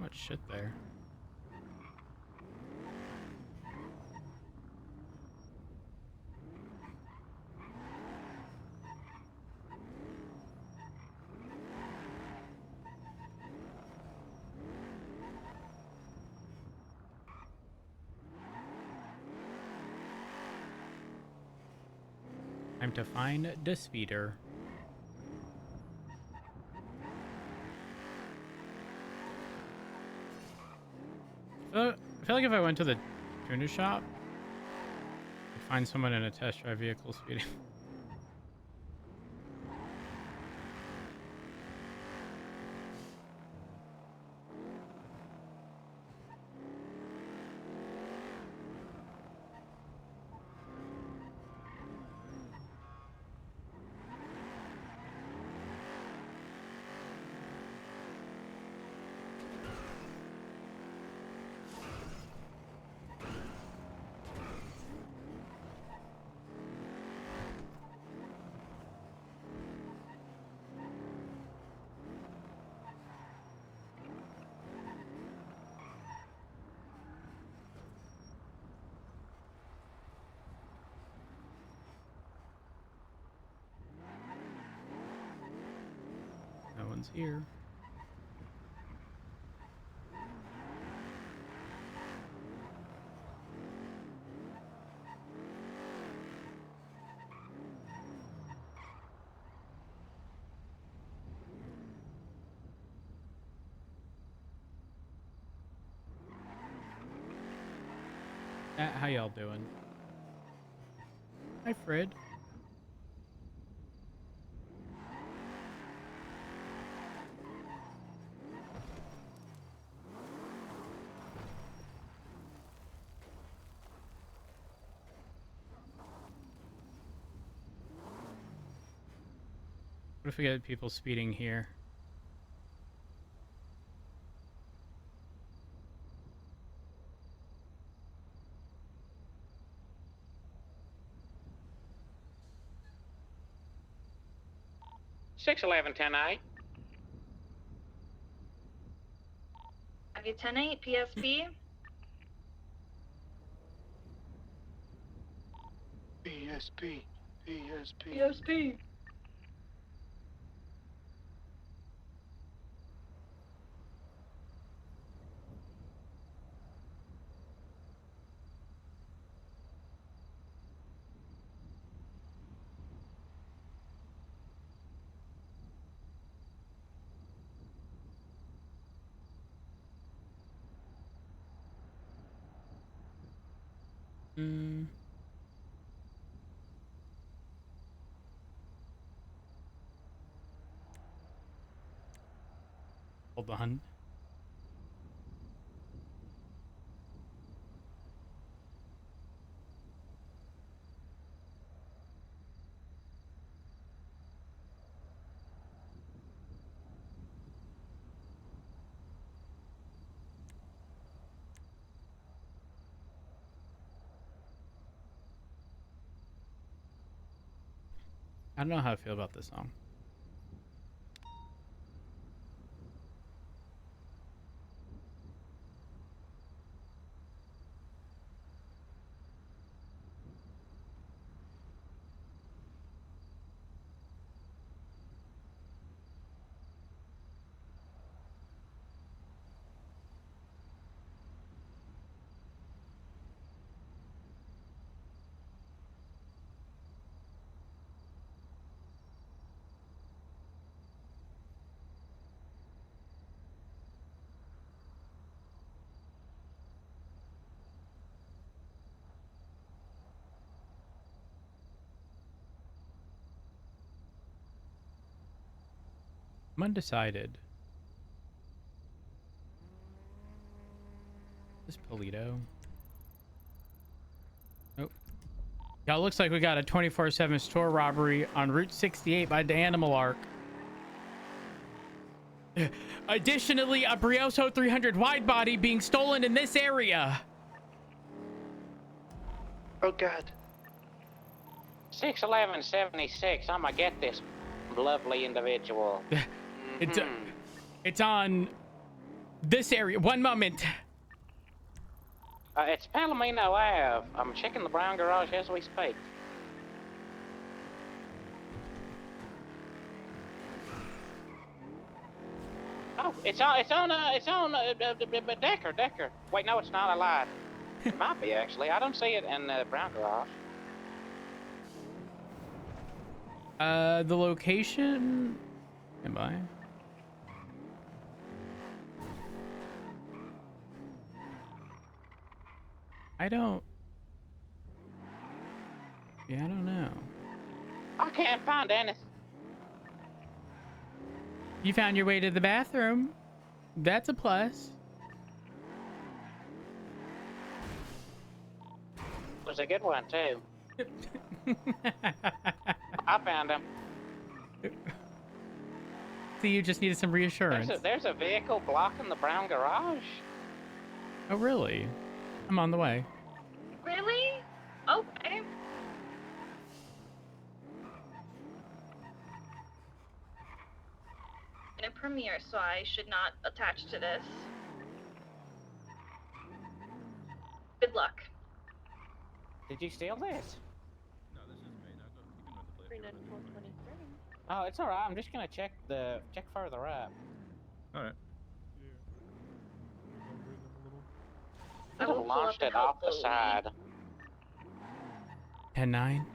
much shit there. Time to find the speeder. I feel like if I went to the tuner shop, I'd find someone in a test drive vehicle speeding. No one's here. How y'all doing? Hi, Fred. What if we get people speeding here? Six 11-10-8. W10-8 PSP. PSP. PSP. PSP. Hold on. I don't know how I feel about this song. I'm undecided. This Polito. Nope. Yeah, it looks like we got a 24/7 store robbery on Route 68 by the Animal Arc. Additionally, a Brioso 300 wide body being stolen in this area. Oh God. 611-76. I'ma get this lovely individual. It's on This area. One moment. It's Palomino Ave. I'm checking the brown garage as we speak. Oh, it's on Decker. Wait, no, it's not. I lied. It might be actually. I don't see it in the brown garage. The location. Am I? I don't. Yeah, I don't know. I can't find anything. You found your way to the bathroom. That's a plus. It was a good one too. I found him. See, you just needed some reassurance. There's a vehicle blocking the brown garage. Oh, really? I'm on the way. Really? Okay. In a premiere, so I should not attach to this. Good luck. Did you steal this? No, this is me. Now go. You can run the plate. 39423. Oh, it's all right. I'm just gonna check further up. All right. Could I have will pull launched up it and off the help side. 10-9.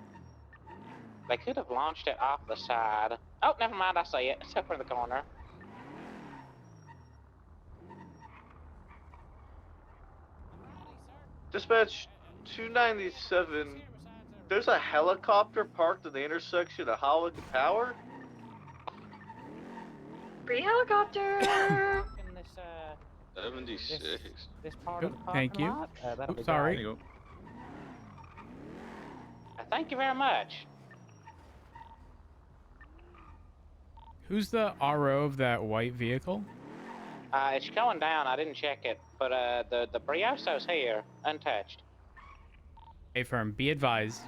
They could have launched it off the side. Oh, never mind. I see it. It's up in the corner. Dispatch 297. There's a helicopter parked in the intersection of Hollick and Power. Free helicopter! In this 76. this part of the parking Thank you. lot. That'll be Sorry. There you go. Thank you very much. Who's the RO of that white vehicle? It's going down. I didn't check it, but the Brioso's here, untouched. A firm. Be advised.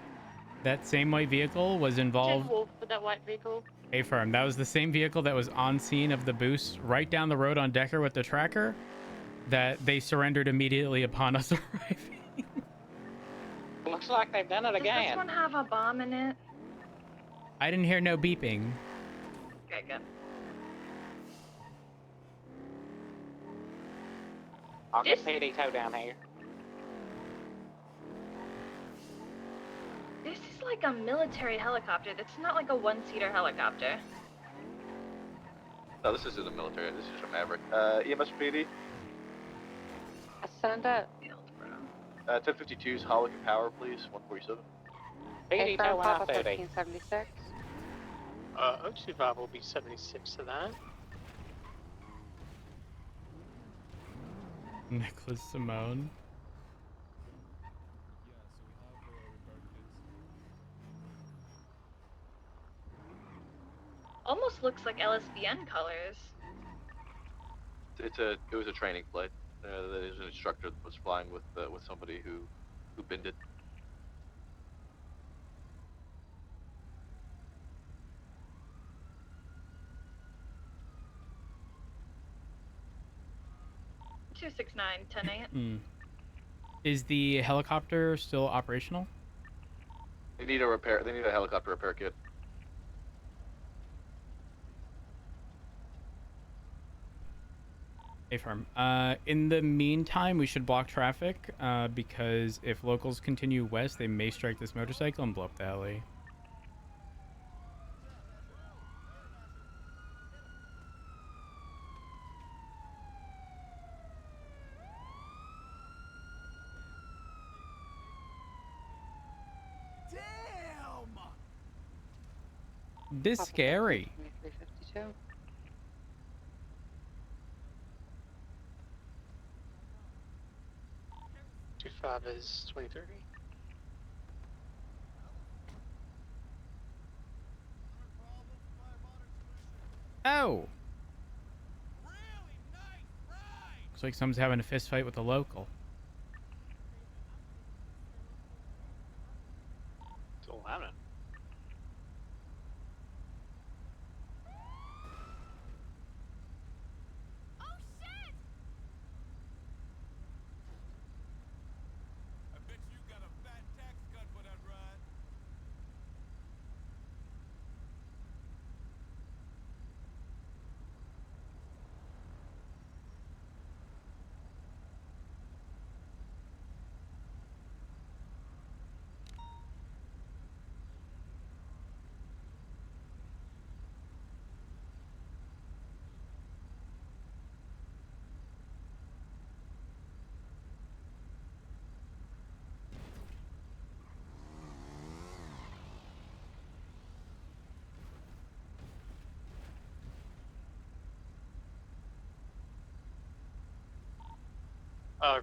That same white vehicle was involved. Wolf with that white vehicle. A firm. That was the same vehicle that was on scene of the boost right down the road on Decker with the tracker. That they surrendered immediately upon us arriving. Looks like they've done it Does again. this one have a bomb in it? I didn't hear no beeping. Okay, good. I'll get PD tow down here. This is like a military helicopter. This is not like a one-seater helicopter. No, this isn't the military. This is a Maverick. EMS PD. Send it. 1052's Hollick and Power, please. 147. PD tow went off duty. 1376. 025 will be 76 to that. Nicholas Simone. Almost looks like LSBN colors. It was a training flight. There's an instructor that was flying with somebody who binned it. Two 269 10 Is the helicopter still operational? They need a repair. They need a helicopter repair kit. A firm. In the meantime, we should block traffic because if locals continue west, they may strike this motorcycle and blow up the alley. This is scary. 352. Two five is 2030. Oh! Looks like someone's having a fist fight with a local. It's all happening.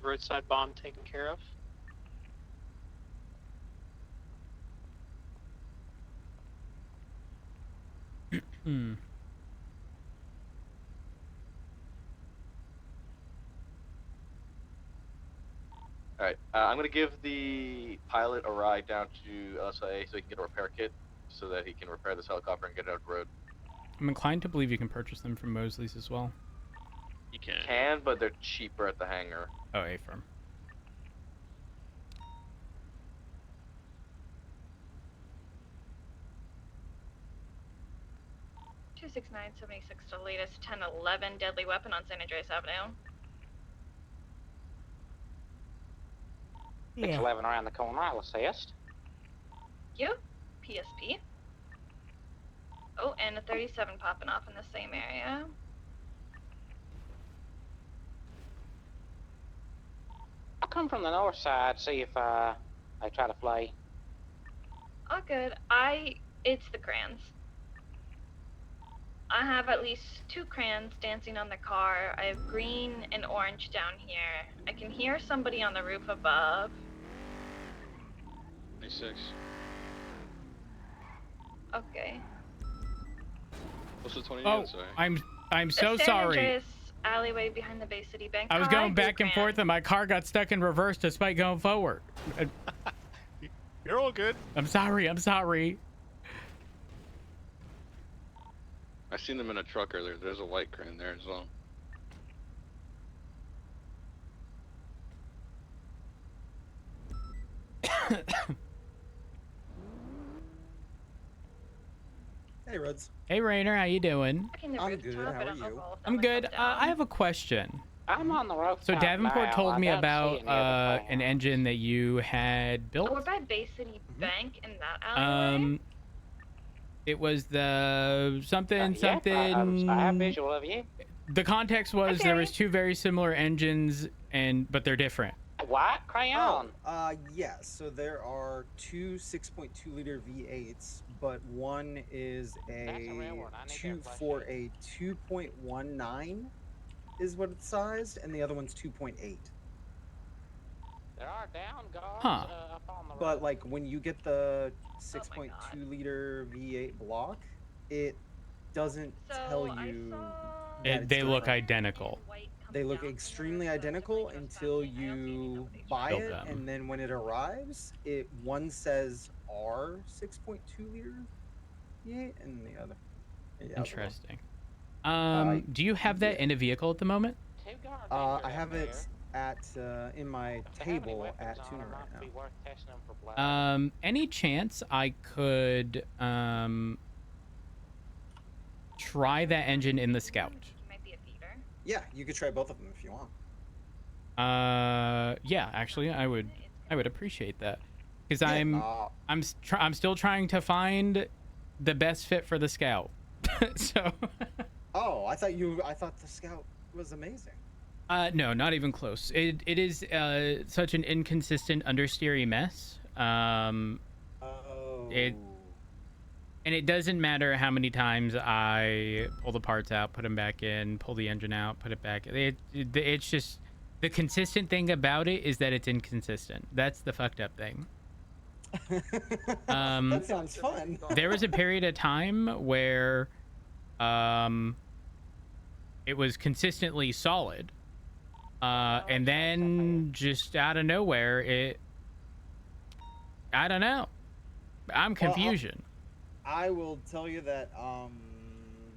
roadside bomb taken care of. Hmm. All right, I'm gonna give the pilot a ride down to LSIA so he can get a repair kit, so that he can repair this helicopter and get it out the road. I'm inclined to believe you can purchase them from Mosley's as well. You can. Can, but they're cheaper at the hangar. Oh, A-firm. $269.76 to latest 1011 deadly weapon on San Andreas Avenue. 611 around the corner, I'll assist. Yep. PSP. Oh, and a 37 popping off in the same area. I'll come from the north side, see if I try to fly. All good. It's the crayons. I have at least 2 crayons dancing on the car. I have green and orange down here. I can hear somebody on the roof above. 26. Okay. What's the 20 Oh, units, sorry? I'm so San sorry. Andreas alleyway behind the Bay City Bank. I was Car, going back 2 and crayons. forth, and my car got stuck in reverse despite going forward. You're all good. I'm sorry. I'm sorry. I seen them in a truck earlier. There's a white crane there as well. Hey, Rods. Hey, Rainer, how you doing? Checking the I'm rooftop, good, how I are don't know you? if all of I'm them good. have come I down. have a question. I'm on the rooftop So Davenport now. told I me don't about see any of the an crayons. engine that you had Oh, we're built. by Bay City Bank in that alleyway. It was the something Yep, something. I have visual of you. The context was there Okay. was 2 very similar engines, but they're different. What? Crayon? Yeah, so there are 2 6.2 liter V8s, but one is That's a real one. I need that flash for sheet. a 2.19 is what it's sized, and the other one's 2.8. There are down guards Huh. up on the But roof. like when you get the Oh 6.2 liter V8 block, it doesn't So tell I you. saw that it's They look different. identical. white coming They look down from the extremely roof, so I identical definitely until trust that. I don't see any you nobody buy Build it, them. and then when it arrives, one says R 6.2 liter V8, and the other. Yeah, the one. Interesting. I- Do you have that yeah. in a vehicle at the moment? 2 guards I injured have up it there. at in my If they have any table weapons at on tuner them, right might now. be worth testing them for blood. Any chance I could try that engine in the Scout? He might be a feeder. Yeah, you could try both of them if you want. Yeah, actually, I would appreciate that because Yeah, I'm still trying to find the best fit for the Scout. So, oh, I thought the Scout was amazing. no, not even close. It is such an inconsistent understeery mess. Oh. And it doesn't matter how many times I pull the parts out, put them back in, pull the engine out, put it back. It's just the consistent thing about it is that it's inconsistent. That's the fucked up thing. That sounds fun. There was a period of time where it was consistently solid. And then just out of nowhere, I don't know. I'm confusion. I will tell you that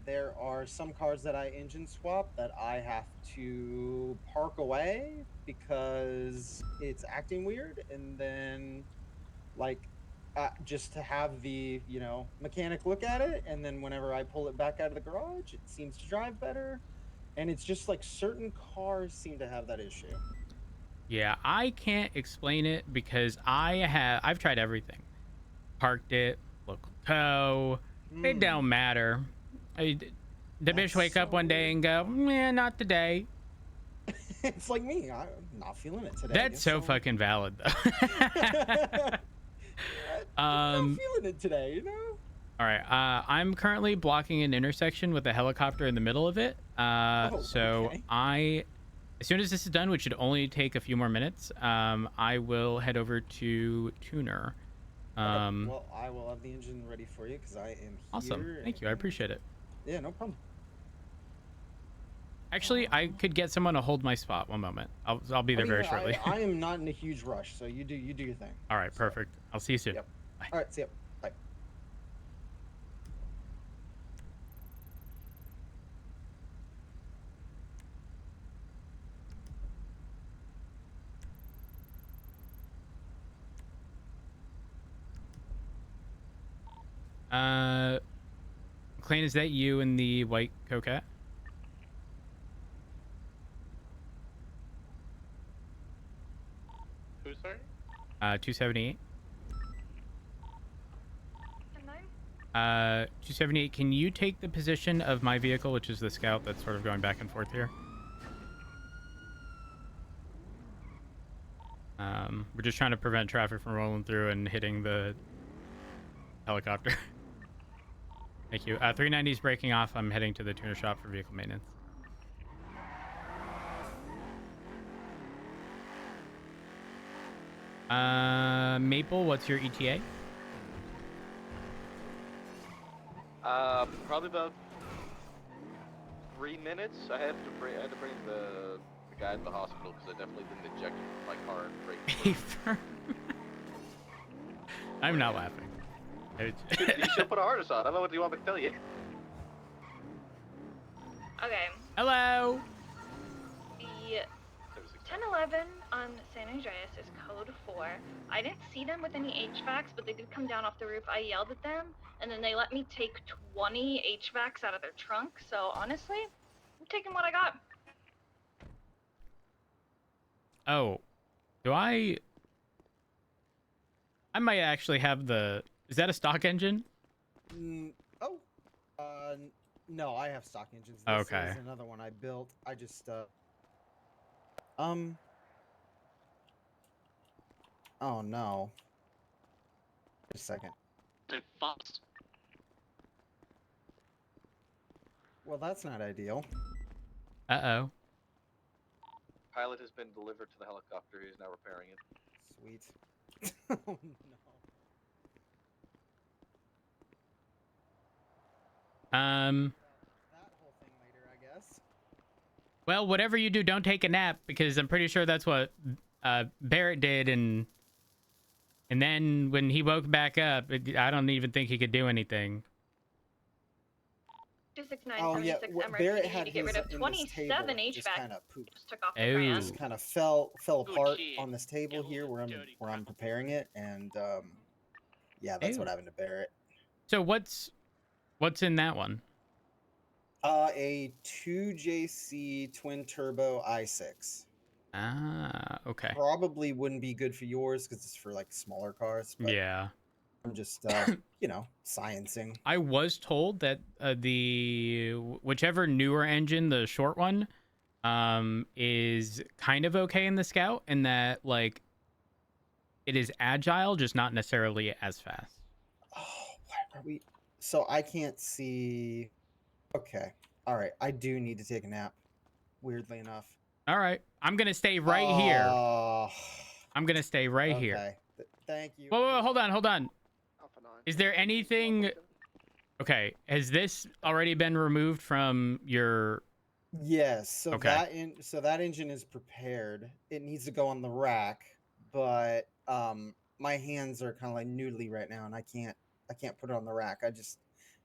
there are some cars that I engine swap that I have to park away because it's acting weird, and then just to have the mechanic look at it, and then whenever I pull it back out of the garage, it seems to drive better, and it's just like certain cars seem to have that issue. Yeah, I can't explain it because I've tried everything. Parked it, local tow. It don't matter. The bitch That's wake up so one day and go, not today. It's like me. I'm not feeling it today. That's so fucking valid, though. I'm not feeling it today, All right. I'm currently blocking an intersection with a helicopter in the middle of it. So okay. I As soon as this is done, which should only take a few more minutes, I will head over to Tuner. Okay, well, I will have the engine ready for you because I am here. Awesome. Thank you. I appreciate it. Yeah, no problem. Actually, I could get someone to hold my spot. One moment. I'll be there very shortly. I am not in a huge rush, so you do your thing. All right, perfect. I'll see you soon. Yep. Bye. All right, see ya. Bye. McLean, is that you in the white coquette? Who, sorry? 278. 10-9? 278, can you take the position of my vehicle, which is the Scout that's sort of going back and forth here? We're just trying to prevent traffic from rolling through and hitting the helicopter. Thank you. 390 is breaking off. I'm heading to the tuner shop for vehicle maintenance. Maple, what's your ETA? Probably about 3 minutes. I had to bring the guy to the hospital because I definitely didn't eject my car and brake. I'm not laughing. You should put a harness on. I don't know what you want me to tell you. Okay. Hello. The 1011 on San Andreas is code 4. I didn't see them with any HVACs, but they did come down off the roof. I yelled at them, and then they let me take 20 HVACs out of their trunk. So honestly, I'm taking what I got. Oh, do I might actually have the... Is that a stock engine? No, I have stock engines. This Okay. is another one I built. I just oh no. Just a second. So fast. Well, that's not ideal. Uh-oh. Pilot has been delivered to the helicopter. He is now repairing it. Sweet. Oh no. That whole thing later, I guess. Well, whatever you do, don't take a nap, because I'm pretty sure that's what Barrett did, and then when he woke back up, I don't even think he could do anything. 26976 MRT Barrett had to get rid his of in this 27 table, just HVACs. kind of pooped. Just took off the Oh. brand. Just kind of fell apart kid. on this table Get here all where dirty I'm crap. preparing it, and yeah, that's what Ew. happened to Barrett. So what's in that one? A 2JC twin turbo i6. Ah, okay. Probably wouldn't be good for yours because it's for like smaller cars. But Yeah. I'm just sciencing. I was told that whichever newer engine, the short one, is kind of okay in the Scout, and that like it is agile, just not necessarily as fast. Oh, why are we? So I can't see. Okay. All right. I do need to take a nap. Weirdly enough. All right, I'm gonna stay right here. Oh. I'm gonna stay right here. Okay. Thank you. Whoa, hold on. Is there anything? Okay, has this already been removed from your? Yes. So Okay. that engine is prepared. It needs to go on the rack, but my hands are kind of like noodly right now, and I can't put it on the rack. I just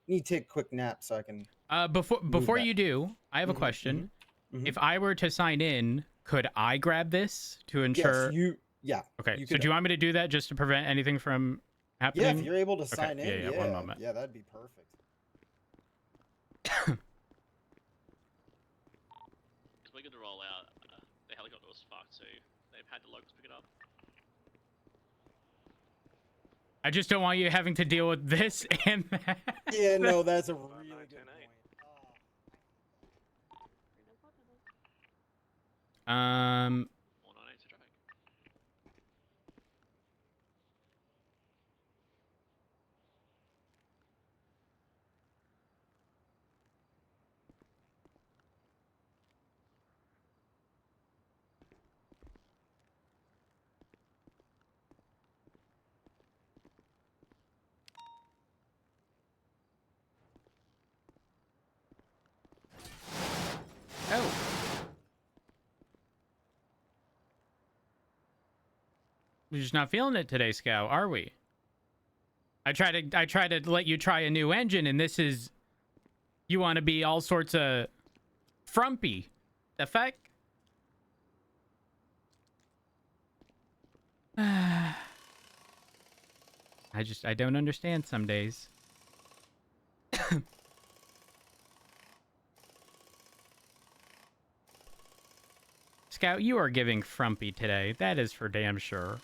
need to take a quick nap so I can. Before that. you do, I have a Mhm, question. mhm. If I were to sign in, could I grab this to ensure? Yes, yeah. Okay, you so could- do you want me to do that just to prevent anything from happening? Yeah, if you're able to sign in, yeah, one moment. Yeah, that'd be perfect. Because we're going to roll out, the helicopter was fucked, so they've had the locals pick it up. I just don't want you having to deal with this and that. Yeah, no, that's a really good point. Um, 498 to traffic. We're just not feeling it today, Scout, are we? I try to let you try a new engine, and this is, you want to be all sorts of frumpy. The fuck? I don't understand some days. Scout, you are giving frumpy today. That is for damn sure.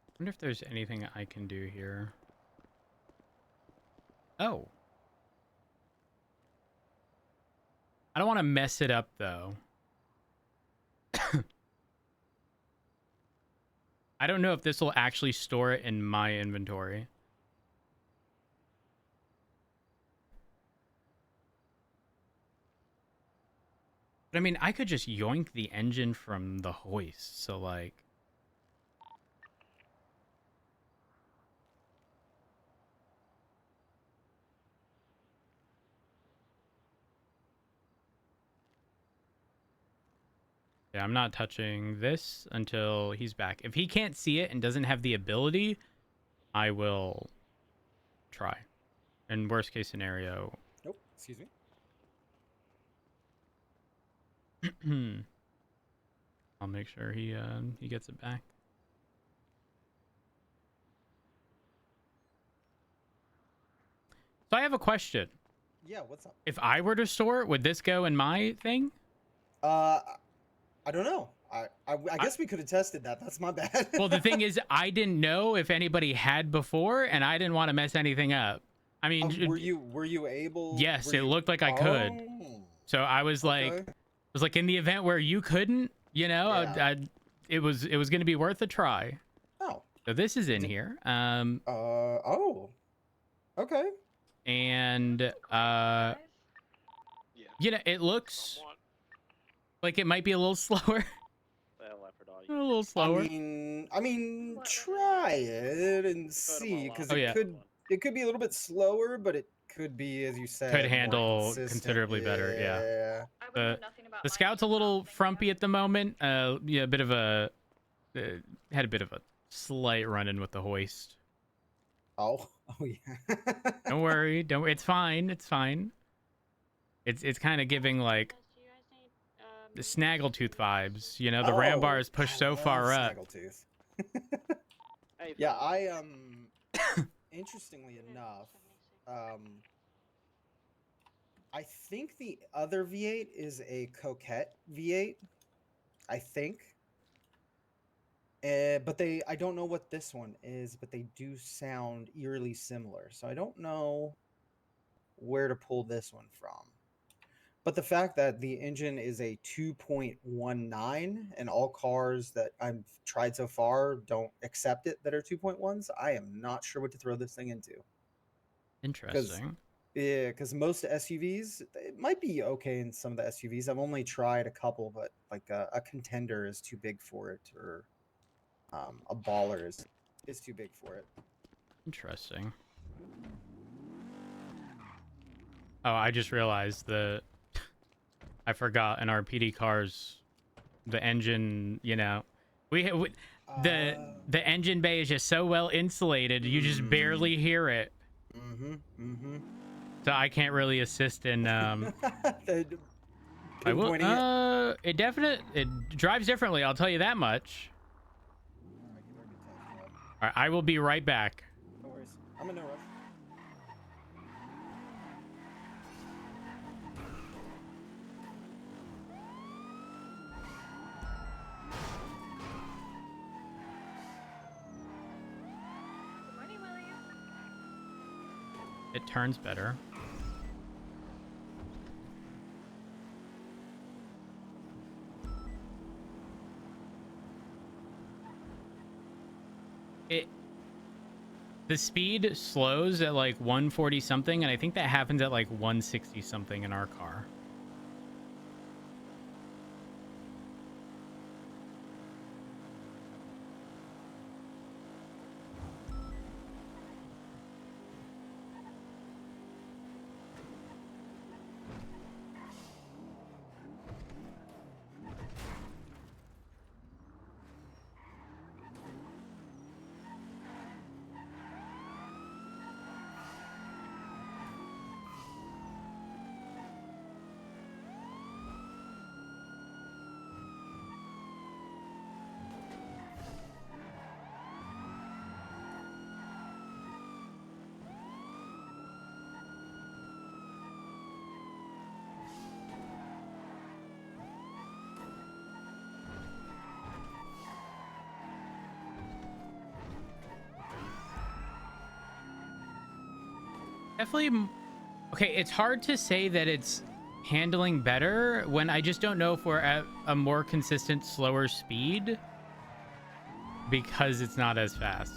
I wonder if there's anything I can do here. Oh. I don't want to mess it up, though. I don't know if this will actually store it in my inventory. But I mean, I could just yoink the engine from the hoist, so like... Yeah, I'm not touching this until he's back. If he can't see it and doesn't have the ability, I will try. In worst case scenario... Nope, excuse me. I'll make sure he gets it back. So I have a question. Yeah, what's up? If I were to store it, would this go in my thing? I don't know. I guess we could have tested that. That's my bad. Well, the thing is, I didn't know if anybody had before, and I didn't want to mess anything up. I mean, were you able? Yes, it looked like I could. So I was like, okay. in the event where you couldn't, you know, Yeah. it was going to be worth a try. Oh. So this is in here. Oh. Okay. And Yeah. you know, it looks Somewhat. like it might be a little slower. The hell effort are A you? little slower. I mean, try it and see, because Oh, yeah. it could be a little bit slower, but it could be, as you said, Could more handle consistent. considerably better, yeah. I would know nothing about The my Scout's a engine little option, frumpy yeah. at the moment. Yeah, a bit of a had a bit of a slight run-in with the hoist. Oh yeah. Don't worry, it's fine. It's fine. It's kind of giving like the snaggletooth vibes. You know, the ram bar is pushed so far up. Snaggletooth. Hey, Yeah, fellas. interestingly enough, I think the other V8 is a Coquette V8. I think. But I don't know what this one is, but they do sound eerily similar. So I don't know where to pull this one from. But the fact that the engine is a 2.19 and all cars that I've tried so far don't accept it that are 2.1s, I am not sure what to throw this thing into. Interesting. Yeah, because most SUVs, it might be okay in some of the SUVs. I've only tried a couple, but like a Contender is too big for it, or a Baller is too big for it. Interesting. Oh, I just realized I forgot in our PD cars, the engine, you know, the engine bay is just so well insulated, you just barely hear it. So I can't really assist in I will it drives differently, I'll tell you that much. All right, I will be right back. No worries. I'm in no rush. It turns better. The speed slows at like 140 something, and I think that happens at like 160 something in our car. Definitely. Okay, it's hard to say that it's handling better when I just don't know if we're at a more consistent, slower speed because it's not as fast.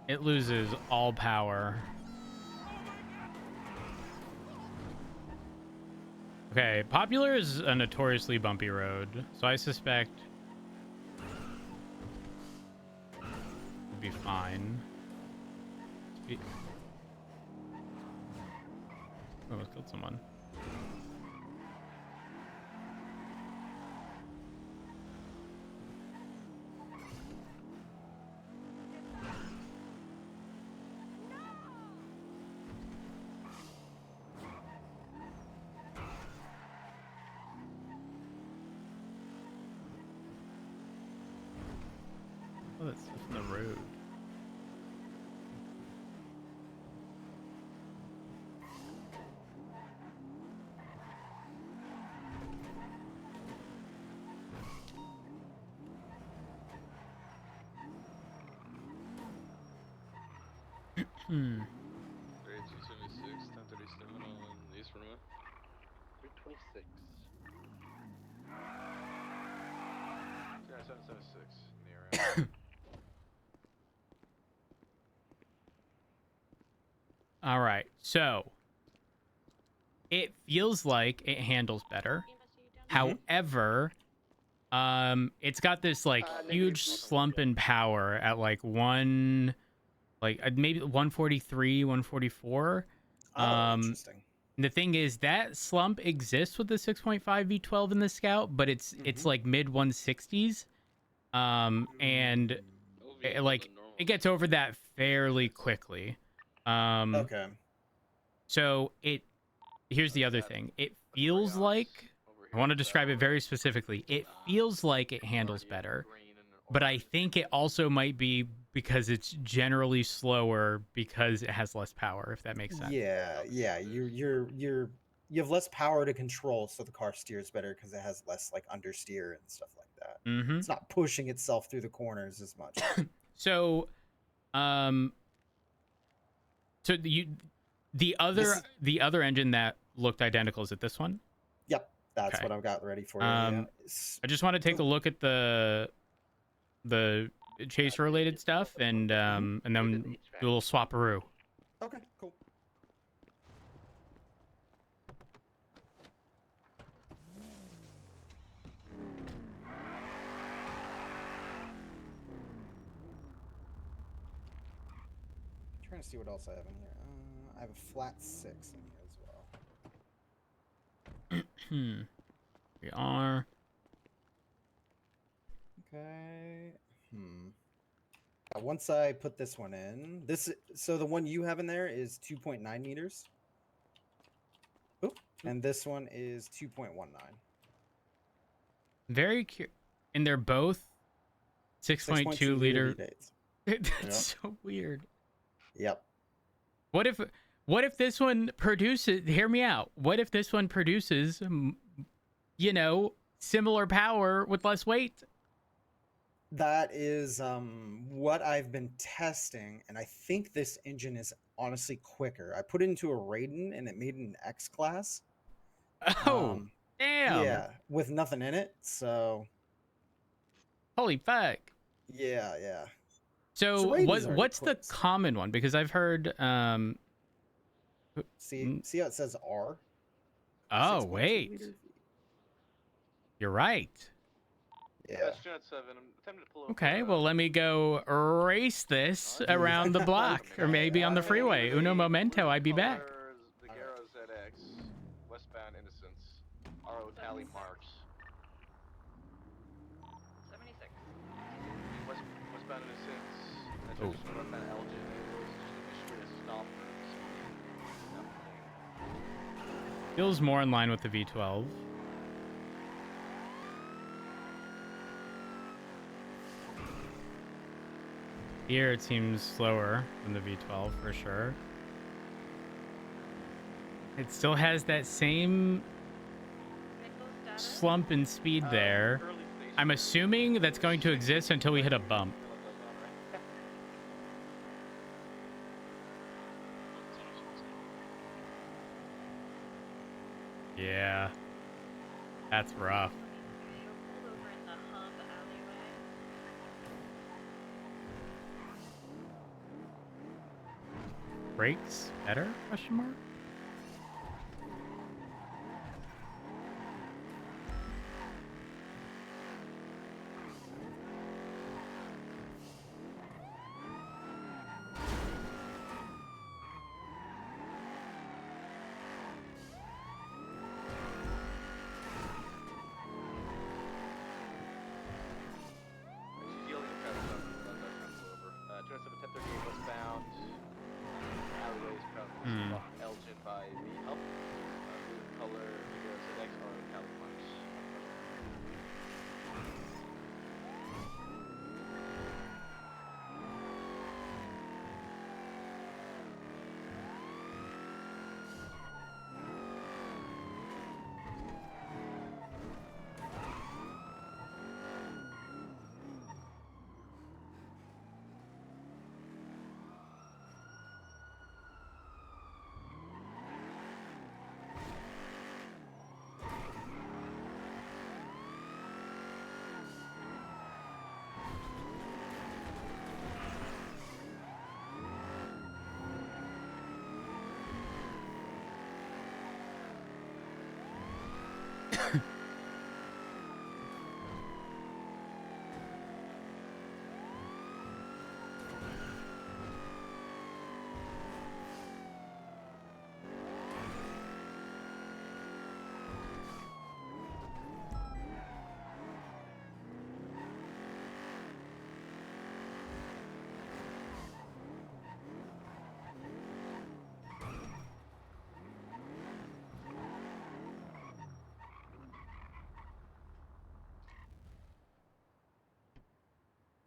It loses all power. Okay, Popular is a notoriously bumpy road, so I suspect it'll be fine. Oh, I killed someone. Oh, that's in the road. Hmm. 3276, 1037 on East Runway. 326. Yeah, 776 in the area. All right, so it feels like it handles better. However, it's got this like huge slump in power at like maybe 143, 144. Interesting. The thing is that slump exists with the 6.5 V12 in the Scout, but it's like mid 160s. And it gets over that fairly quickly. Okay. So here's the other thing. It feels like, I want to describe it very specifically. It feels like it handles better, but I think it also might be because it's generally slower because it has less power, if that makes sense. Yeah, you have less power to control, so the car steers better because it has less like understeer and stuff like that. Mm-hmm. It's not pushing itself through the corners as much. So, so the other engine that looked identical, is it this one? Yep, that's Okay. what I've got ready for you. Yeah. I just want to take a look at the chase related stuff and then do a little swapperoo. Okay, cool. Trying to see what else I have in here. I have a flat 6 in here as well. We are. Okay. Once I put this one in, so the one you have in there is 2.9 meters. Oop. And this one is 2.19. Very curious. And they're both 6.2 liter. V8s. That's so weird. Yep. What if this one produces, hear me out. What if this one produces, you know, similar power with less weight? That is what I've been testing, and I think this engine is honestly quicker. I put it into a Raiden, and it made an X class. Oh, damn. Yeah, with nothing in it. So Holy fuck. yeah, yeah. So Raiden's already what's the quick, so- common one? Because I've heard See how it says R? oh 6.2 wait. liter V. You're right. Yeah. That's Gen 7. I'm attempting to pull over. Okay, well let me go race this around the block or maybe on the freeway. Uno momento, I'd be back. The Garo ZX, westbound Innocence, RO tally marks. 76. Westbound Innocence, that's Oh. just westbound Elgin. It was just initially a stop. Feels more in line with the V12. Here it seems slower than the V12 for sure. It still has that same Nickel status. slump in speed there. Early station. I'm assuming that's going to exist until we hit a bump. Yeah. That's rough. She'll pull over in the hub alleyway. Brakes better? Question mark? She's yelling at traffic stop. Let that traffic go over. 207 1038 westbound. Alleyways Hmm. Elgin by the Hub. Blue color, Garo ZX, RO tally marks.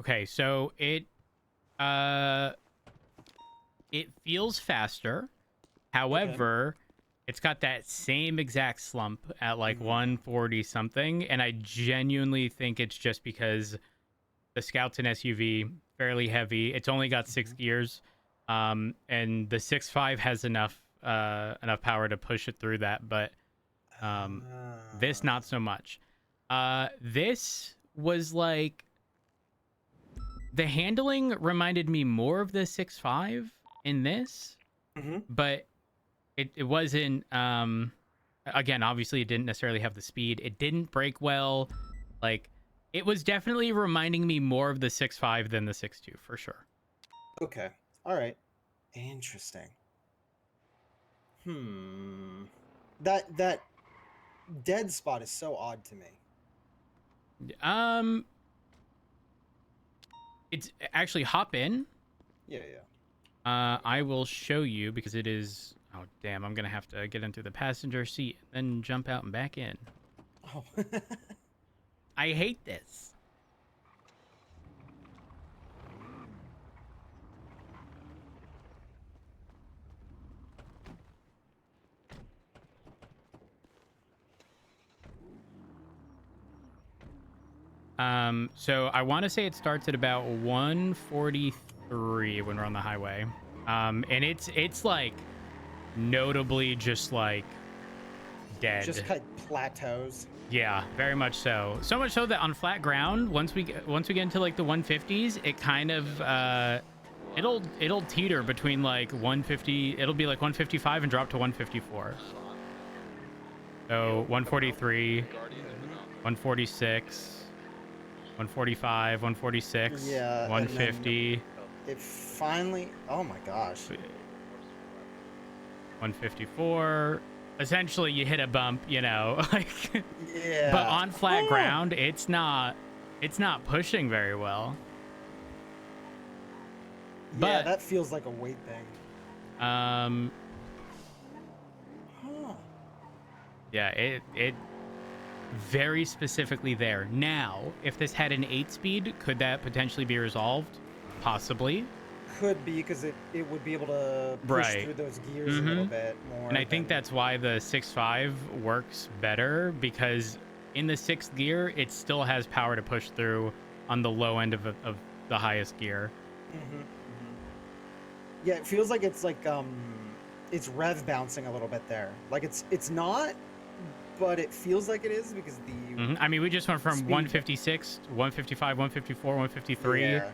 Okay, so it feels faster. However, it's got that same exact slump at like 140 something, and I genuinely think it's just because the Scout's an SUV, fairly heavy. It's only got 6 gears, and the 6.5 has enough power to push it through that, but this not so much. This was like the handling reminded me more of the 6.5 in this, but it wasn't. Again, obviously, it didn't necessarily have the speed. It didn't brake well. Like, it was definitely reminding me more of the 6.5 than the 6.2 for sure. Okay. All right. Interesting. That dead spot is so odd to me. It's actually hop in. Yeah. I will show you because it is. Oh damn! I'm gonna have to get into the passenger seat and then jump out and back in. Oh. I hate this. So I want to say it starts at about 143 when we're on the highway. And it's like notably just like dead. Just kind of plateaus. Yeah, very much so. So much so that on flat ground, once we get into like the 150s, it kind of it'll teeter between like 150. It'll be like 155 and drop to 154. So 143, 146, 145, 146, Yeah, 150. It finally. Oh my gosh. 154. Essentially, you hit a bump, you know, like. Yeah. But on flat ground, it's not pushing very well. Yeah, But that feels like a weight thing. Huh. Yeah, it very specifically there. Now, if this had an 8-speed, could that potentially be resolved? Possibly. Could be, because it would be able to push Right. through those gears a little bit more. And I think that's why the 6.5 works better, because in the 6th gear, it still has power to push through on the low end of the highest gear. Yeah, it feels like it's rev bouncing a little bit there. Like it's not, but it feels like it is, because the I mean, we just went from speed- 156 to 155, 154, 153. Yeah.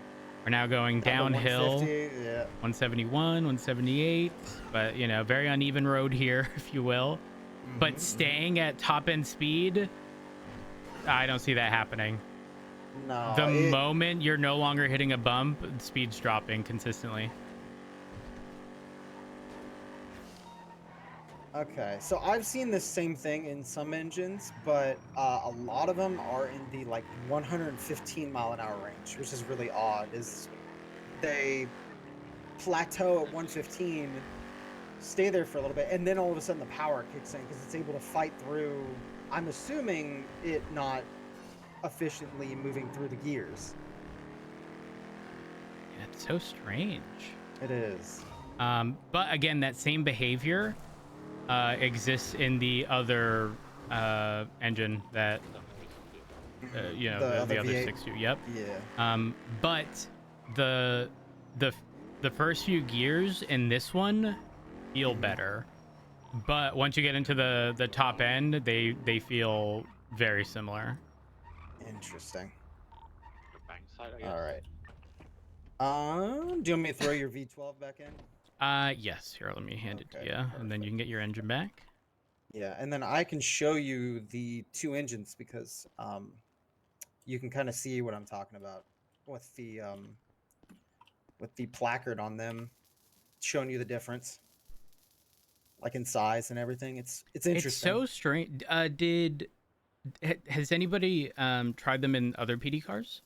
We're now going Down to downhill. 150, yeah. 171, 178, but you know, very uneven road here, if you will. But staying at top end speed, I don't see that happening. No. The moment you're no longer hitting a bump, speed's dropping consistently. Okay, so I've seen the same thing in some engines, but a lot of them are in the like 115 mile an hour range, which is really odd. Is they plateau at 115, stay there for a little bit, and then all of a sudden the power kicks in because it's able to fight through. I'm assuming it not efficiently moving through the gears. It's so strange. It is. But again, that same behavior exists in the other engine that you know, the other V8. 6.2. Yep. Yeah. But the first few gears in this one feel better, but once you get into the top end, they feel very similar. Interesting. Bang side, I guess. All right. Do you want me to throw your V12 back in? Yes. Here, let me hand it to Okay, you, and then you can get your engine back. Yeah, and then I can show you the two engines, because you can kind of see what I'm talking about with the placard on them, showing you the difference, like in size and everything. It's interesting. It's so strange. Has anybody tried them in other PD cars?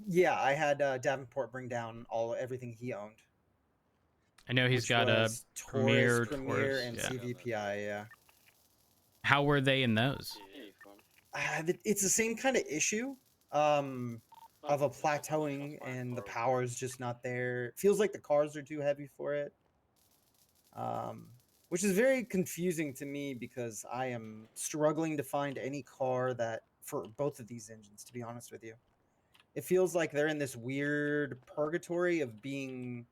Yeah, I had Davenport bring down everything he owned. I know he's which got a was Premier, Taurus, and yeah. CVPI. Yeah. How were they in those? It's the same kind of issue of a plateauing, and the power is just not there. It feels like the cars are too heavy for it, which is very confusing to me, because I am struggling to find any car that for both of these engines, to be honest with you. It feels like they're in this weird purgatory of being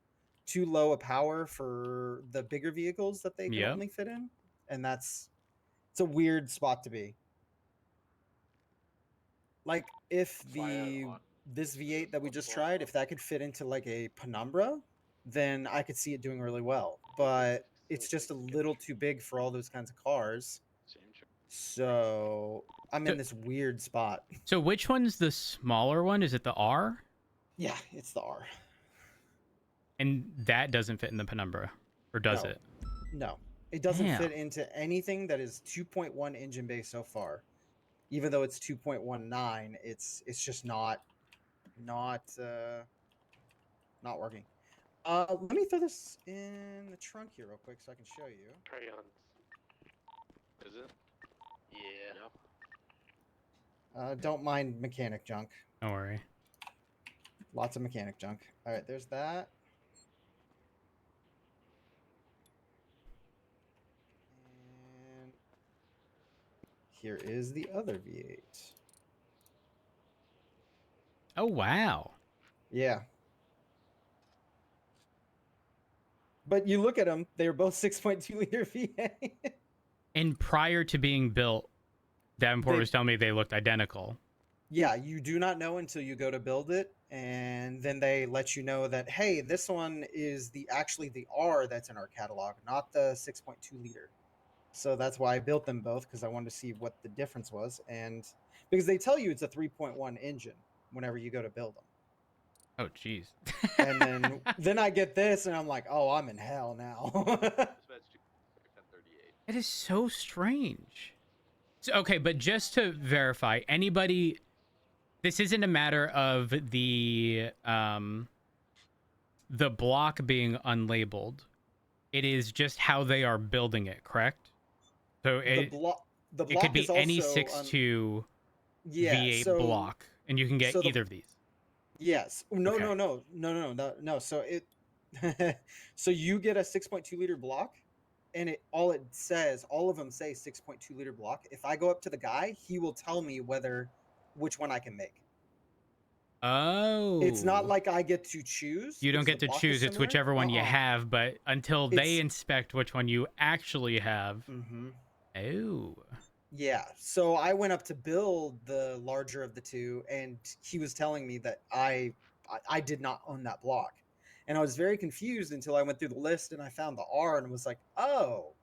too low a power for the bigger vehicles that they can only fit in, and it's a weird spot to be. Like, if this V8 that we just tried, if that could fit into like a Penumbra, then I could see it doing really well. But it's just a little too big for all those kinds of cars. So I'm in this weird spot. So which one's the smaller one? Is it the R? Yeah, it's the R. And that doesn't fit in the Penumbra, or does it? No, it doesn't Damn. fit into anything that is 2.1 engine base so far. Even though it's 2.19, it's just not working. Let me throw this in the trunk here real quick so I can show you. Crayons. Is it? Yeah. Don't mind mechanic junk. Don't worry. Lots of mechanic junk. All right, there's that. And here is the other V8. Oh, wow. Yeah. But you look at them; they were both 6.2 liter VA. And prior to being built, Davenport They- was telling me they looked identical. Yeah, you do not know until you go to build it, and then they let you know that, hey, this one is actually the R that's in our catalog, not the 6.2 liter. So that's why I built them both, because I wanted to see what the difference was, and because they tell you it's a 3.1 engine whenever you go to build them. Oh, jeez. And then I get this, and I'm like, oh, I'm in hell now. It is so strange. So, okay, but just to verify, anybody, this isn't a matter of the block being unlabeled. It is just how they are building it, correct? So the block it could be is also any 6.2 yeah, V8 so block, and you can get so the- either of these. yes, no, Okay. no. So so you get a 6.2 liter block, and all of them say 6.2 liter block. If I go up to the guy, he will tell me which one I can make. Oh. It's not like I get to choose. You don't because get the to block is choose. It's similar. whichever one you have, but until they It's- inspect which one you actually have. Mhm. Oh. Yeah, so I went up to build the larger of the two, and he was telling me that I did not own that block, and I was very confused until I went through the list and I found the R and was like, oh,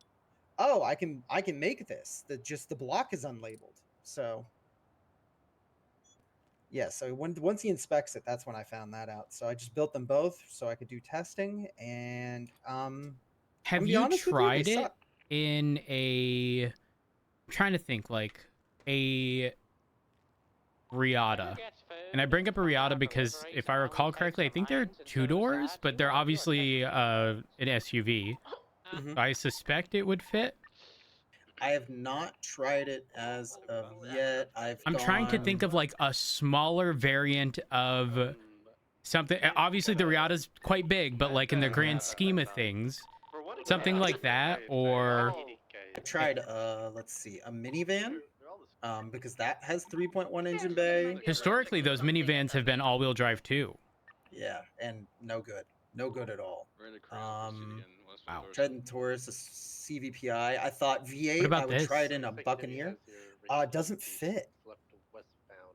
I can make this. That just the block is unlabeled. So yeah, so once he inspects it, that's when I found that out. So I just built them both so I could do testing, and Have I'm be you honest with you, tried they it suck. in a? I'm trying to think, like a Riata. And I bring up a Riata because if I recall correctly, I think they're 2 doors, but they're obviously an SUV. Mhm. I suspect it would fit. I have not tried it as of yet. I'm trying to think of like a smaller variant of something. Obviously, the Riata's quite big, but like in the grand scheme of things, something like that, or I tried let's see, a minivan, because that has 3.1 engine bay. historically, those minivans have been all-wheel drive too. Yeah, and no good at all. We're in the Crown City Um, again, Western wow. Dorsey. Tried in Taurus, a CVPI. I thought V8. What about I would try this? it in a Buccaneer. It doesn't fit.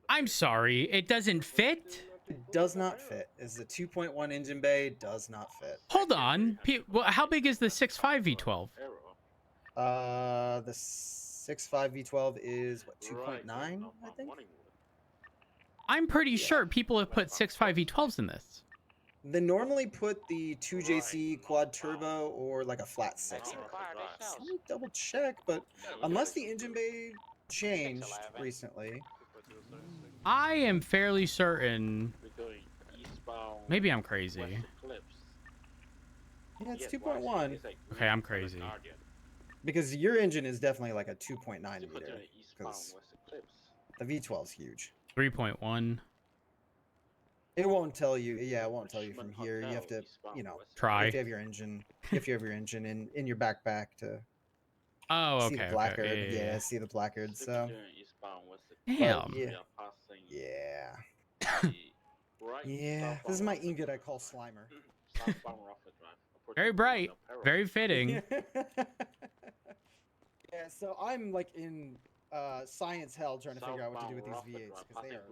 I'm sorry, it doesn't fit. It does not fit. It's a 2.1 engine bay. Does not fit. Hold on. Well, how big is the 6.5 V12? The 6.5 V12 is what, 2.9, I think. I'm pretty sure people have put 6.5 V12s in this. They normally put the 2JC quad turbo or like a flat 6 in it. Let me double check, but unless the engine bay changed recently. I am fairly certain. Maybe I'm crazy. Yeah, it's 2.1 Okay, I'm crazy. because your engine is definitely like a 2.9 liter because the V12 is huge. 3.1. It won't tell you. Yeah, it won't tell you from here. You have to, you Try. have to have your engine. You have to have your engine in your backpack to Oh, see okay. the placard. Okay. Yeah, see the placard. So Damn. yeah. Yeah, this is my ingot I call Slimer. Very bright. Very fitting. Yeah, so I'm like in science hell trying to figure out what to do with these V8s because they are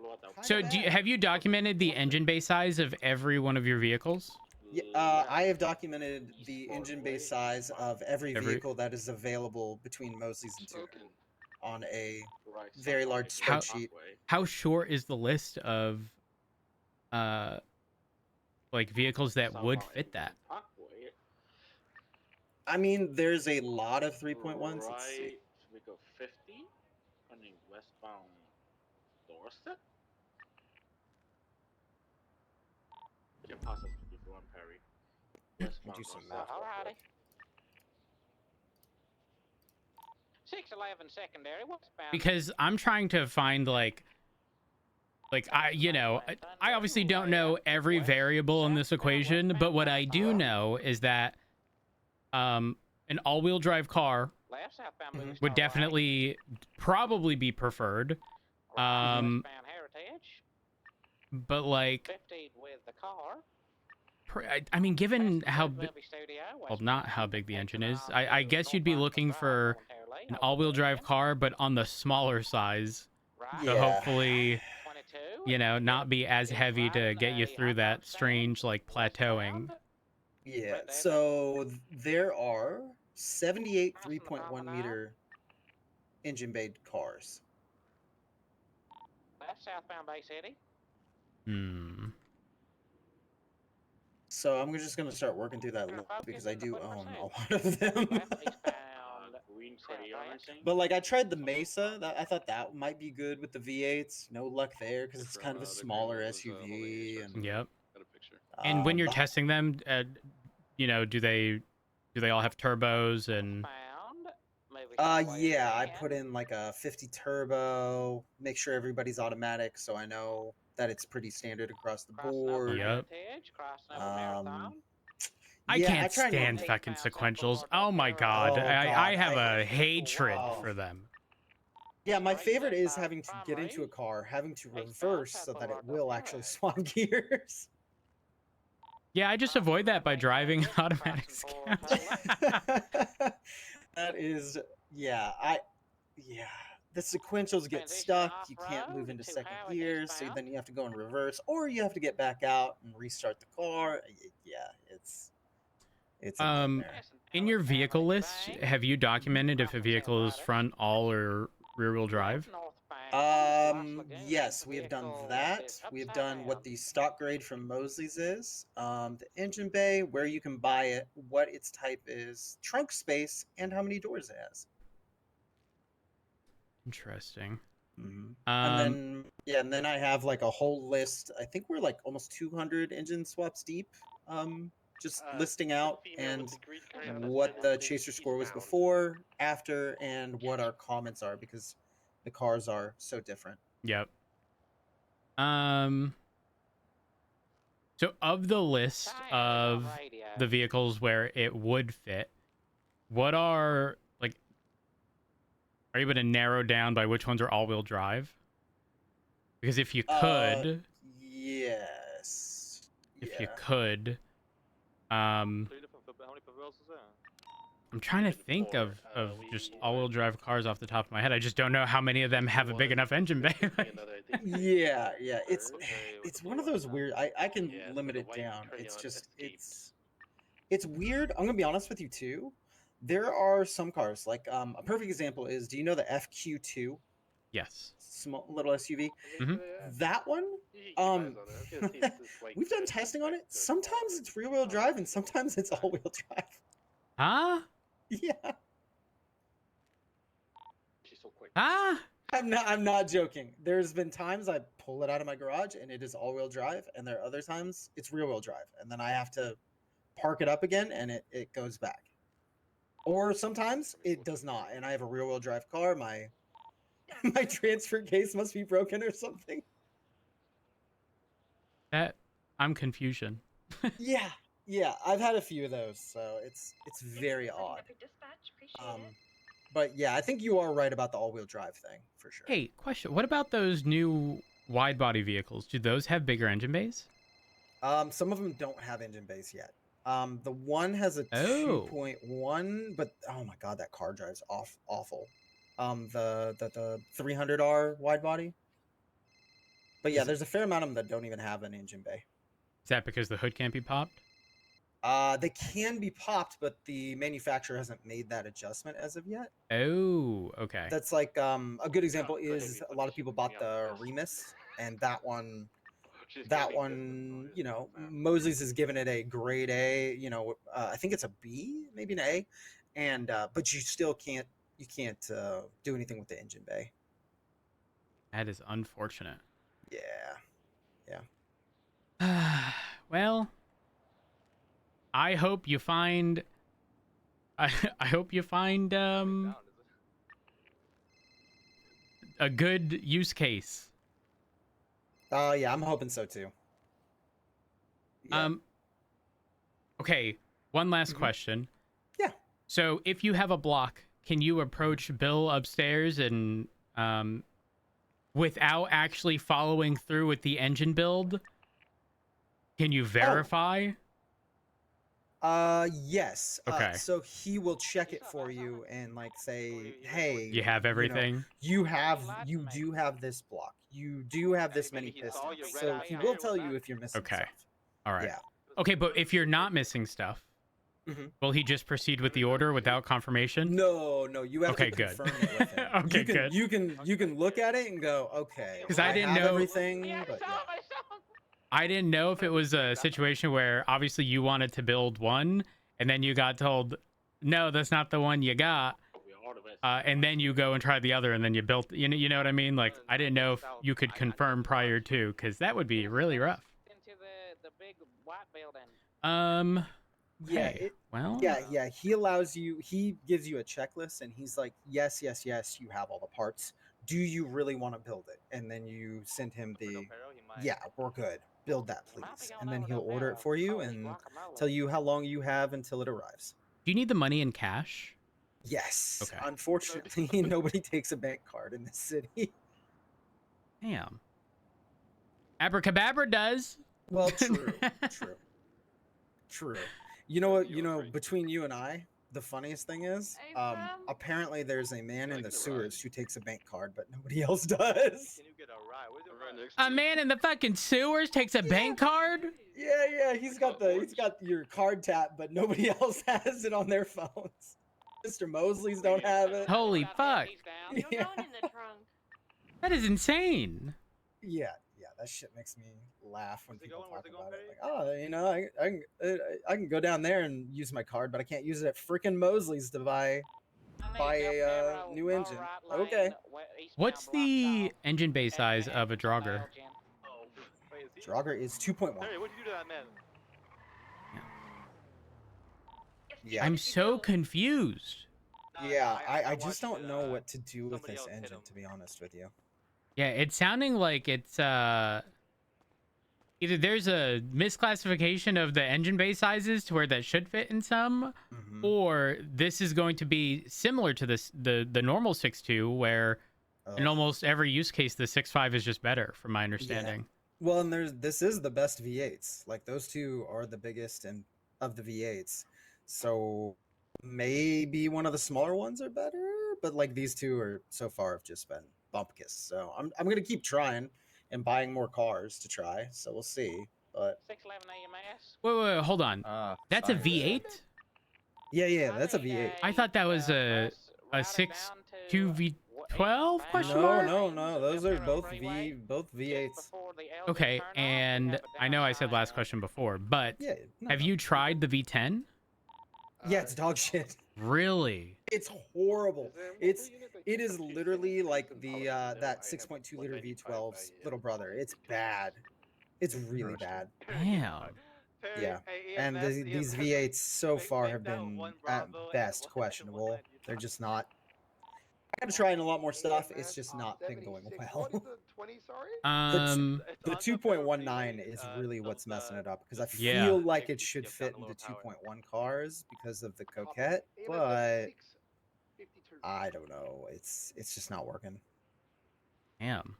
So, have you documented the engine bay size of every one of your vehicles? Yeah, I have documented the engine bay size of every vehicle that is available between Mosley's and Tucson on a very large spreadsheet. How short is the list of like vehicles that would fit that? I mean, there's a lot of 3.1s. Let's see. We go 50 running westbound Dorset. You can pass us 51 Perry. Westbound Do some Dorset. math. Alrighty. 611 secondary, westbound. Because I'm trying to find like I obviously don't know every variable in this equation, but what I do know is that an all-wheel drive car Left, southbound Moose would Star definitely probably be preferred. right. Westbound Heritage. but like, 15 with the car. I mean, given Best how with big, movie studio, well, not how big the engine is. engine I guess you'd be looking for an all-wheel drive car, but on the smaller size. So Yeah. hopefully, 22. you know, not be as Is heavy to riding get you a through hot that dog stand, strange, like, plateauing. westbound. Yeah. Right there, So there are 78 Crossing the 3.1 promenade. meter engine bay cars. Left southbound Bay City. Hmm. So I'm just gonna start working through that Gonna list focus because I in the do foot own a pursuit. lot of them. Left eastbound. Green South Crayon, I Branch. think. But like I tried the Mesa, I thought that might be good with the V8s. No luck there because it's kind of a The green smaller one was, holding SUV. HVACs. And Yep. Got a picture. And when you're the- testing them, you know, do they all have turbos and? Southbound. Moving sideways yeah, I again. put in like a 50 turbo. Make sure everybody's automatic, so I know that it's pretty standard across the Crossing over board. Yep. Heritage. Crossing over Marathon. I Yeah, can't try and stand Eastbound fucking Central sequentials. Boulevard Oh my Road. god. Oh, I God, have a hatred wow. for them. Yeah, my Straight favorite is left having to get into a primary. car, having to Eastbound reverse South so that it Boulevard will Road. actually swap gears. Yeah, I just avoid that by driving automatic Crossing scams. forward That is, yeah, the sequentials get Transition stuck. You can't off-road move into to second Howard gear, so eastbound. then you have to go in reverse, or you have to get back out and restart the car. Yeah, it's a nightmare. In your vehicle list, have you documented if a vehicle is front, all, or rear-wheel drive? Yes, we have done that. We have done what the stock grade from Mosley's is, the engine bay, where you can buy it, what its type is, trunk space, and how many doors it has. Interesting. And then I have like a whole list. I think we're like almost 200 engine swaps deep. Just listing out and what the chaser score was before, after, and what our comments are because the cars are so different. Yep. So of the list of the vehicles where it would fit, what are like, are you able to narrow down by which ones are all-wheel drive? Because if you could, yes. if you could, I'm trying to think of just all-wheel drive cars off the top of my head. I just don't know how many of them have a big enough engine bay. Yeah, it's one of those weird. I can limit it down. It's just it's weird. I'm gonna be honest with you too. There are some cars like a perfect example is, do you know the FQ2? Yes. Small little SUV. Mhm. That one. We've done testing on it. Sometimes it's rear-wheel drive and sometimes it's all-wheel drive. Huh? Yeah. Huh? I'm not joking. There's been times I pull it out of my garage and it is all-wheel drive, and there are other times it's rear-wheel drive, and then I have to park it up again and it goes back. Or sometimes it does not, and I have a rear-wheel drive car. My transfer case must be broken or something. I'm confusion. Yeah, I've had a few of those, so it's very odd. But yeah, I think you are right about the all-wheel drive thing for sure. Hey, question. What about those new wide body vehicles? Do those have bigger engine bays? Some of them don't have engine bays yet. The one has a Oh. 2.1, but oh my god, that car drives awful. The 300R wide body. But yeah, there's a fair amount of them that don't even have an engine bay. Is that because the hood can't be popped? They can be popped, but the manufacturer hasn't made that adjustment as of yet. Oh, okay. That's like a good example is a lot of people bought the Remus, and that one, you know, Mosley's has given it a grade A. You know, I think it's a B, maybe an A, and but you still can't do anything with the engine bay. That is unfortunate. Yeah. Well, I hope you find. I hope you find a good use case. Yeah, I'm hoping so too. Yeah. Okay, one last question. Yeah. So if you have a block, can you approach Bill upstairs and without actually following through with the engine build? Can you verify? Yes. Okay. So he will check it for you and like say, hey, You have everything? you do have this block. You do have this many pistons. So he will tell you if you're missing Okay. stuff. All right. Yeah. Okay, but if you're not missing stuff, Mhm. will he just proceed with the order without confirmation? No, you have Okay, to good. confirm it with him. Okay, good. You can look at it and go, okay. 'Cause I didn't have know- everything, but yeah. I didn't know if it was a situation where obviously you wanted to build one and then you got told, no, that's not the one you got. And then you go and try the other and then you built, you know what I mean? Like, I didn't know if you could confirm prior to, because that would be really rough. Into the big white building. Yeah, Okay. Well, yeah. He allows you. He gives you a checklist, and he's like, yes. You have all the parts. Do you really want to build it? And then you send him the, yeah, we're good. Build that, please. And then he'll order it for you and tell you how long you have until it arrives. do you need the money in cash? Yes. Okay. Unfortunately, nobody takes a bank card in this city. Damn. Abracadabra does. Well, true. You know what? Between you and I, the funniest thing is, apparently there's a man in the sewers who takes a bank card, but nobody else does. A man in the fucking sewers takes a bank card? Yeah. He's got your card tap, but nobody else has it on their phones. Mr. Mosley's don't have it. Holy fuck. Yeah. That is insane. Yeah, that shit makes me laugh when people talk about it. Like, oh, I can go down there and use my card, but I can't use it at freaking Mosley's to buy a new engine. Okay. What's the engine bay size of a Draugr? Draugr is 2.1. Hey, what'd you do to that man? Yeah. I'm so confused. Yeah, I just don't know what to do with this engine, to be honest with you. Yeah, it's sounding like it's either there's a misclassification of the engine bay sizes to where that should fit in some, or this is going to be similar to the normal 6.2 where in almost every use case the 6.5 is just better, from my understanding. Well, and this is the best V8s. Like, those two are the biggest of the V8s. So maybe one of the smaller ones are better, but like these two are so far have just been bumpkiss. So I'm gonna keep trying and buying more cars to try. So we'll see. But 611 AMS. Wait, hold on. That's a V8? Yeah, that's a V8. I thought that was a 6.2 V12 question mark? No. Those are both V8s. Okay, and I know I said last question before, but Yeah. have you tried the V10? Yeah, it's dog shit. Really? It's horrible. It is literally like the that 6.2 liter V12's little brother. It's bad. It's really bad. Damn. Yeah. And these V8s so far have been at best questionable. They're just not. I got to try in a lot more stuff. It's just not been going well. The 2.19 is really what's messing it up, because I feel like it should fit into 2.1 cars because of the coquette, but I don't know. It's just not working. Damn.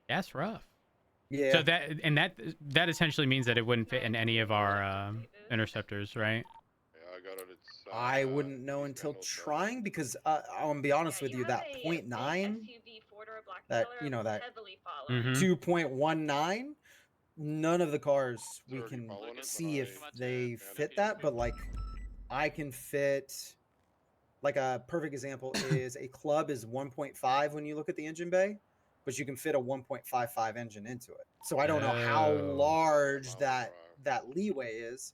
That's rough. Yeah. So that essentially means that it wouldn't fit in any of our interceptors, right? I wouldn't know until trying, because I'll be honest with you, that 0.9, that 2.19, none of the cars we can see if they fit that, but like I can fit, like a perfect example is a Club is 1.5 when you look at the engine bay, but you can fit a 1.55 engine into it. So I don't know how large that leeway is.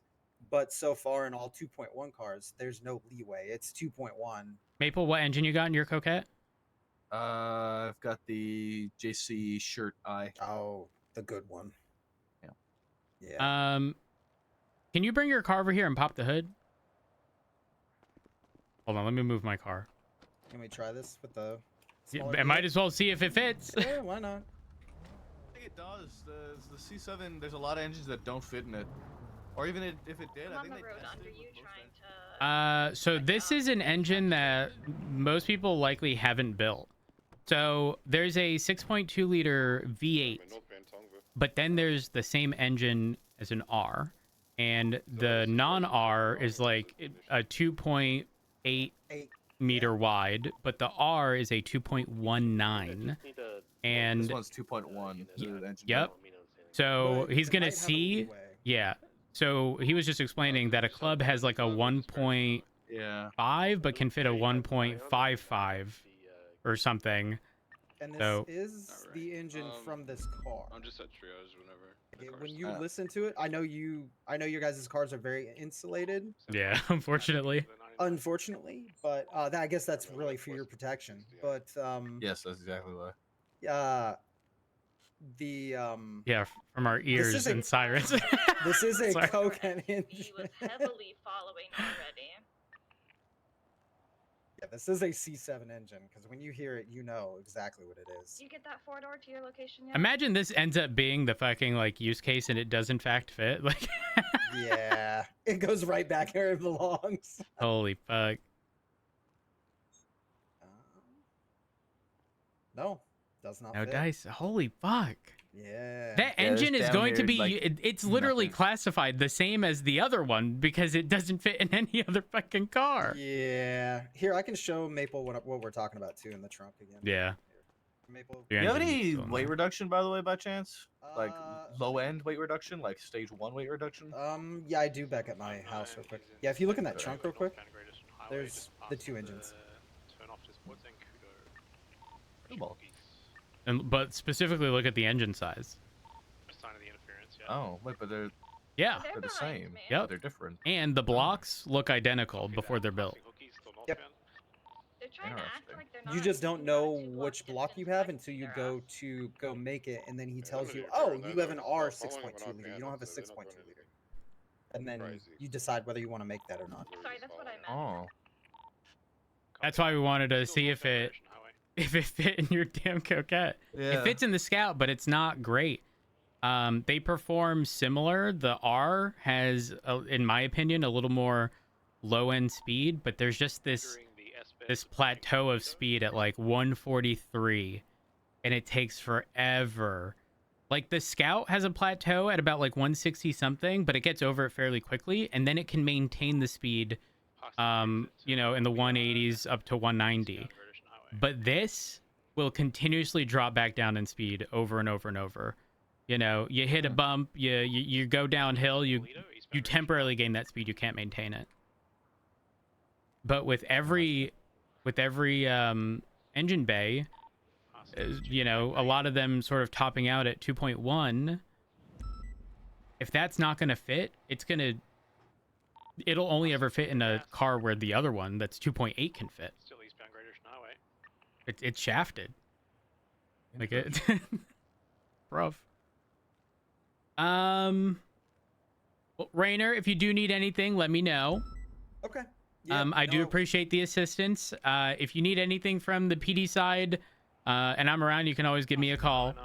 But so far in all 2.1 cars, there's no leeway. It's 2.1. Maple, what engine you got in your coquette? I've got the JC Shirt I. Oh, the good one. Yeah. Can you bring your car over here and pop the hood? Hold on, let me move my car. Can we try this with the? I might as well see if it fits. Yeah, why not? I think it does. The C7, there's a lot of engines that don't fit in it. Or even if it did, I think they tested it with most engines. So this is an engine that most people likely haven't built. So there's a 6.2 liter V8, but then there's the same engine as an R, and the non-R is like a 2.8 meter wide, but the R is a 2.19, and This one's 2.1. yep. So But he's it gonna might have a see, leeway. yeah. So he was just explaining that a club has like a 1.5, Yeah. but can fit a 1.55 or something. And this So- is the engine from this car. I'm just at triage whenever. the Okay, car's when you done. listen to it, I know your guys' cars are very insulated, Yeah, unfortunately. unfortunately, but I guess that's really for your protection. But Yes, that's exactly why. the Yeah, from our ears is a- and sirens. this is a Sorry. cokehead He engine. was heavily following already. Yeah, this is a C7 engine because when you hear it, you know exactly what it is. You get that 4-door to your location yet? Imagine this ends up being the fucking like use case and it does in fact fit. Like, Yeah, it goes right back where it belongs. holy fuck. No, does not No fit. dice. Holy fuck. Yeah. That Yeah, engine there's is down going to here, be, like, it's literally nothing. classified the same as the other one because it doesn't fit in any other fucking car. Yeah. Here, I can show Maple what we're talking about too in the trunk again. Yeah. Maple. Your Do you have engine's any still in weight there. reduction, by the way, by chance? Like Uh, low end weight reduction, like stage 1 weight reduction? Yeah, I do back at my house real quick. Yeah, if you look in that trunk real quick, there's the two engines. Cool. But specifically look at the engine size. Oh, wait, but they're Yeah. the behind same. me. Yep. They're different. And the blocks look identical before they're built. Yep. They're trying to act Interesting. like they're not. You just don't You've got know a 2-block which block you distance have back until to you their go ass. to go make it, and then he tells you, limited "Oh, car, you no, have an no, R no, 6.2 following liter. what You I'm don't have a saying, they're not 6.2 gonna liter." And then Crazy. you decide whether you want to make that or not. Sorry, that's what I meant. Oh. That's why we wanted to see if it fit in your damn coquette. Yeah. It fits in the Scout, but it's not great. They perform similar. The R has, in my opinion, a little more low-end speed, but there's just this plateau of speed at like 143, and it takes forever. Like the Scout has a plateau at about like 160 something, but it gets over it fairly quickly, and then it can maintain the speed, you know, in the 180s up to 190. But this will continuously drop back down in speed over and over and over. You know, you hit a bump, you go downhill, you temporarily gain that speed, you can't maintain it. But with every engine bay, you know, a lot of them sort of topping out at 2.1. If that's not going to fit, it'll only ever fit in a car where the other one that's 2.8 can fit. Still eastbound Great Ocean Highway. It's shafted. Like it. Rough. Well, Rainer, if you do need anything, let me know. Okay. Yeah, I do no, appreciate the assistance. If you need anything from the PD side, and I'm around, you can always give me a call.